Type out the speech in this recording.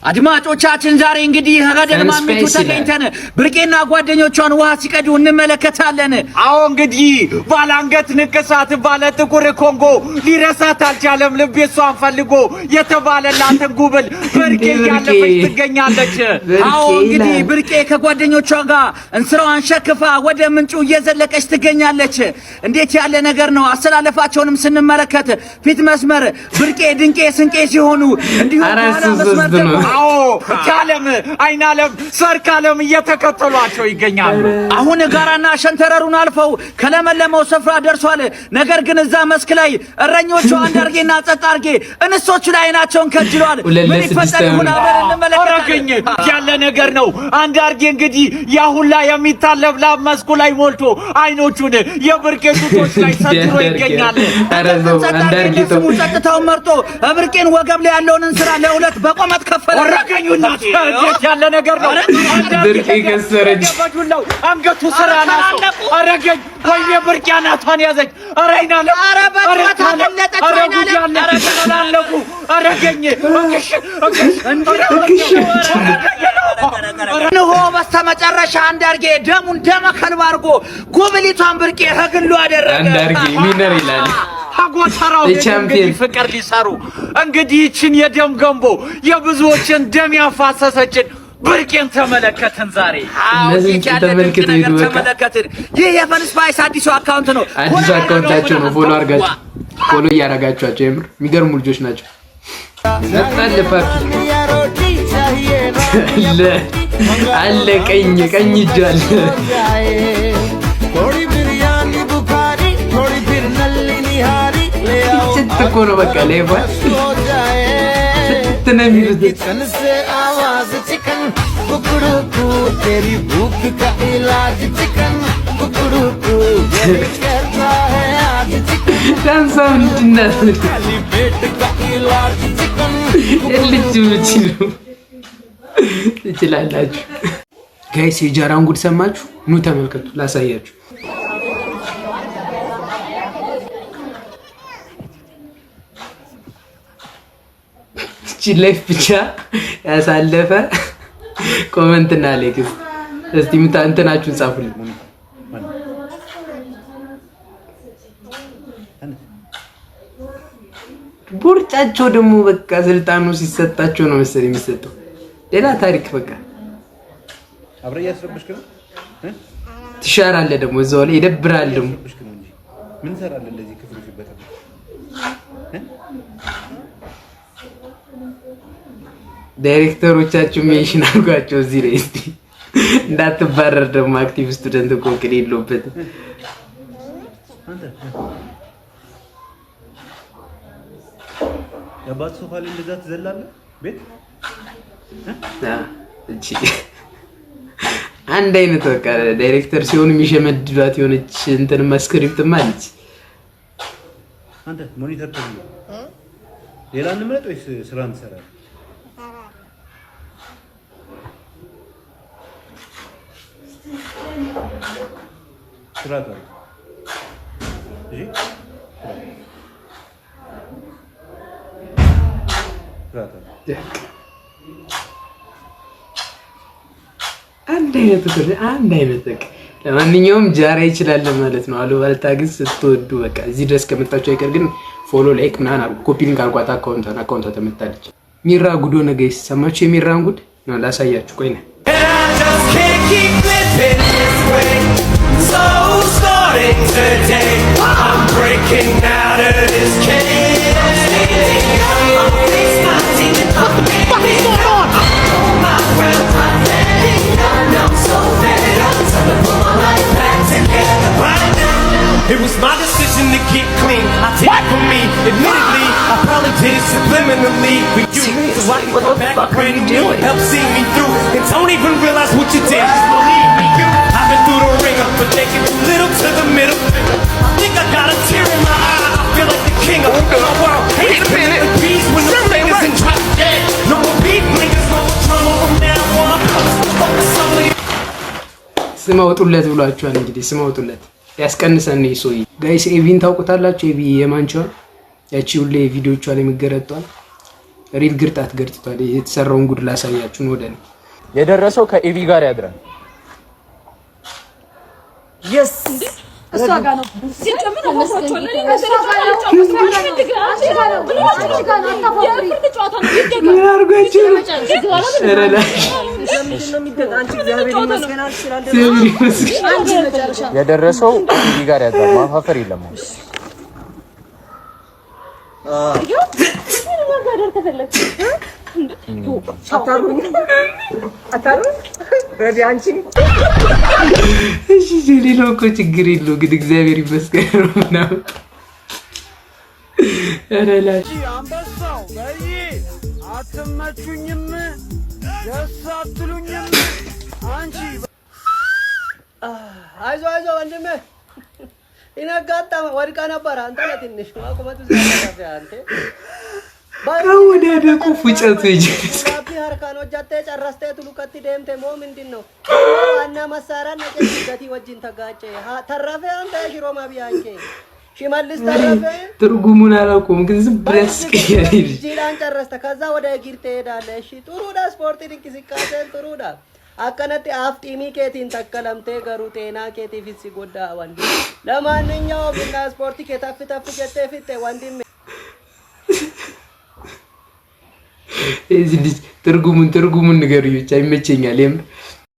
አድማጮቻችን ዛሬ እንግዲህ ሀገር ማሚቱ ተገኝተን ብርቄና ጓደኞቿን ውሃ ሲቀዱ እንመለከታለን። አዎ እንግዲህ ባላንገት ንቅሳት ባለ ጥቁር ኮንጎ ሊረሳት አልቻለም ልብ እሷን ፈልጎ የተባለላትን ጉብል ብርቄ ያለፈች ትገኛለች። አዎ እንግዲህ ብርቄ ከጓደኞቿ ጋር እንስራዋን ሸክፋ ወደ ምንጩ እየዘለቀች ትገኛለች። እንዴት ያለ ነገር ነው! አሰላለፋቸውንም ስንመለከት ፊት መስመር ብርቄ ድንቄ ስንቄ ሲሆኑ እንዲሁ መስመር አዎ ካለም አይናለም ሰርካለም እየተከተሏቸው ይገኛሉ። አሁን ጋራና ሸንተረሩን አልፈው ከለመለመው ስፍራ ደርሷል። ነገር ግን እዛ መስክ ላይ እረኞቹ አንዳርጌና ጸጣርጌ እንሶቹ ላይ አይናቸውን ከጅሏል። ምን ይፈጠር ይሆን አብረን እንመለከታለን። ያለ ነገር ነው። አንዳርጌ እንግዲህ ያሁላ የሚታለብ ላብ መስኩ ላይ ሞልቶ አይኖቹን የብርቄ ጡቶች ላይ ሰጥሮ ይገኛል። አንዳርጌ ጸጥታውን መርጦ ብርቄን ወገብ ላይ ያለውን እንስራ ለሁለት በቆመት ከፈለ። ወረቀኙና ያለ ነገር ነው። ብርቄ ከሰረች በዱላው አንገቱ ስራ ነው። አረገኝ ወይ ብርቄ አናቷን ያዘች። አረይናለ አረበታ ለለጠች አይናለ አረገላለቁ አረገኝ እንሆ በስተመጨረሻ አንዳርጌ ደሙን ደመ ከልብ አድርጎ ጉብሊቷን ብርቄ ህግሉ አደረገ። አንዳርጌ ሚነር ይላል አጎተራው እንግዲህ ፍቅር ሊሰሩ እንግዲህ እቺን የደም ገንቦ የብዙዎችን ደም ያፋሰሰችን ብርቄን ተመለከትን። ዛሬ ተመለከትን። ይህ የፈን ስፓይስ አዲሱ አካውንት ነው። አዲሱ አካውንታቸው ነው። ፎሎ አርጋችሁ ፎሎ ያረጋችኋቸው የምር የሚገርሙ ልጆች ናቸው። አለ ቀኝ እጅ አለ እኮ ነው በቃ ለይባ ተነሚሩት आवाज चिकन कुकड़ू को तेरी भूख का इलाज चिकन कुकड़ू को करता है आज चिकन ዳንሳውን እንድናስ खाली पेट का इलाज चिकन ልጅ ትችላላችሁ። ጋይስ የጃራን ጉድ ሰማችሁ? ኑ ተመልከቱ ላሳያችሁ። ላይፍ ብቻ ያሳለፈ ኮሜንት እና ላይክስ እስቲ እንትናችሁን ጻፉልኝ። ቦርጫቸው ደግሞ በቃ ስልጣኑ ሲሰጣቸው ነው መሰለኝ የሚሰጠው ሌላ ታሪክ በቃ አብረህ ያስረብሽክ ነው ትሻራለህ ደግሞ እዛው ላይ ይደብራል። ደግሞ ምን ሰራለህ እንደዚህ ክፍሉ ሲበጣ ዳይሬክተሮቻችሁ ሜንሽን አድርጓቸው እዚህ ላይ እስቲ እንዳትባረር። ደግሞ አክቲቭ ስቱደንት እኮ ቅል የለውበትም። ያባት ሶፋ ላይ እንደዛ ትዘላለህ ቤት እቺ አንድ አይነት በቃ ዳይሬክተር ሲሆን የሚሸመድዷት የሆነች እንትን ማስክሪፕት ማለት አንተ ሞኒተር ተብሎ ሌላ እንመጣ ወይስ ስራ እንሰራለን? ስራ ታዲያ እሺ አንድ አይነት በቃ ለማንኛውም ጃራ ይችላል ማለት ነው። አሉባልታ ግን ስትወዱ በቃ እዚህ ድረስ ከመጣችሁ አይቀር ግን ፎሎ ላይክ ምናምን አድርጉ። ኮፒ ሊንክ አድርጓት አካውንቷ ተመታለች። ሚራ ጉዶ ነገ ሰማችሁ? የሚራን ጉድ ነው ላሳያችሁ። ቆይ ነው It was my decision to get clean. I take it from me. Admittedly, I probably did it subliminally for you. So I can go back and pray to you. Help see me through. And don't even realize what you did. Just believe me, you. I've been through the ringer, but they get too little to the middle. I think I got a tear in my eye. I feel like the king of my world. Hate to the bees when the fingers and drop dead. No more beef niggas, no more drama from now on. Focus on me. ስማውጡለት ብሏቸዋል። እንግዲህ ስማውጡለት ያስቀንሰን ይሶይ ጋይስ ኤቪን ታውቁታላችሁ? ኤቪ የማንቻው ያቺ ሁሌ ቪዲዮቿ ላይ የሚገረጧል ሪል ግርጣት ገርጥቷል። የተሰራውን ጉድ ላሳያችሁ ነው። ወደ ነው የደረሰው ከኤቪ ጋር ያድራል። የስ እሷ ጋር ነው ሲጨምር ነው የደረሰው ኤቪ ጋር ያድራል። ማፋፈር የለም። እሺ ሌላው እኮ ችግር የለው ግን እግዚአብሔር ይመስገን ነው ምናምን። ኧረ ላሽ አንበሳው በይ አትመቹኝም፣ ደስ አትሉኝም። አንቺ አይዞ ወንድሜ ይነጋጣ ወድቃ ነበር። አንተ ለትንሽ አቁመቱ ዘራፍ አንተ ወደ ደቁ ፉጨቱ ይጀስ ካፒ አርካኖ ጃቴ ጨረስተ ቱሉከቲ ደምተ ሞ ምንድነው ዋና መሳሪያ ነጭ ገቲ ወጅን ተጋጨ ተረፈ አንተ ሽሮ ማቢያንኬ ሽመልስ ተረፈ ትርጉሙን አላውቀውም ግን ዝም ብለስ ከያሪ ጂላን ጨረስተ ከዛ ወደ እግር ትሄዳለህ። እሺ ጥሩዳ ስፖርት እንቅስቃሴ ጥሩዳ አከነቲ አፍጢሚ ኬቲን ተከለምቴ ገሩ ጤና ኬቲ ፊት ሲጎዳ ወንድ ለማንኛውም ብላ ስፖርት ከተፍ ተፍ ጀቴ ፊት ወንድም እዚህ ልጅ ትርጉሙን ንገሩኝ ብቻ ይመቸኛል።